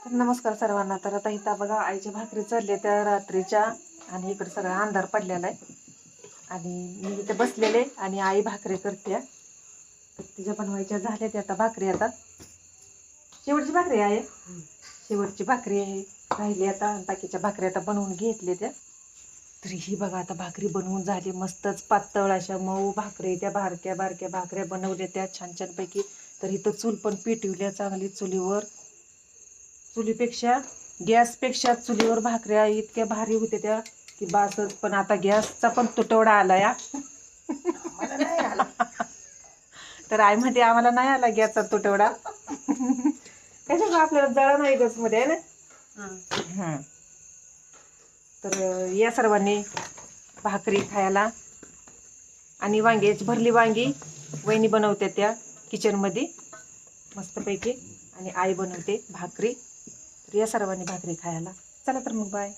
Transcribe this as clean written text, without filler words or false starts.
तर नमस्कार सर्वांना. तर आता इथं बघा आईच्या भाकरी चालल्या त्या रात्रीच्या आणि इकडे सगळा अंधार पडलेला आहे आणि मी इथे बसलेले आणि आई भाकरी करते. तर तिच्या बनवायच्या झाल्या त्या आता भाकरी. आता शेवटची भाकरी आहे, शेवटची भाकरी आहे राहिली आता. बाकीच्या भाकरी आता बनवून घेतले त्या. तर ही बघा आता भाकरी बनवून झाली, मस्तच पातळ अशा मऊ भाकरी. त्या बारक्या बारक्या भाकऱ्या बनवल्या त्या छान छानपैकी. तर इथं चूल पण पेटवल्या चांगली चुलीवर. चुलीपेक्षा गॅसपेक्षा चुलीवर भाकऱ्या इतक्या भारी होत्या त्या की बासच. पण आता गॅसचा पण तुटवडा आला या. तर आई म्हणते आम्हाला नाही आला गॅसचा तुटवडा. कशाला आपल्याला जळा नाही गॅस मध्ये आहे ना. तर या सर्वांनी भाकरी खायला. आणि वांग्याची भरली वांगी वहिनी बनवते त्या किचन मध्ये मस्तपैकी, आणि आई बनवते भाकरी. तर या सर्वांनी भाकरी खायला. चला तर मग बाय.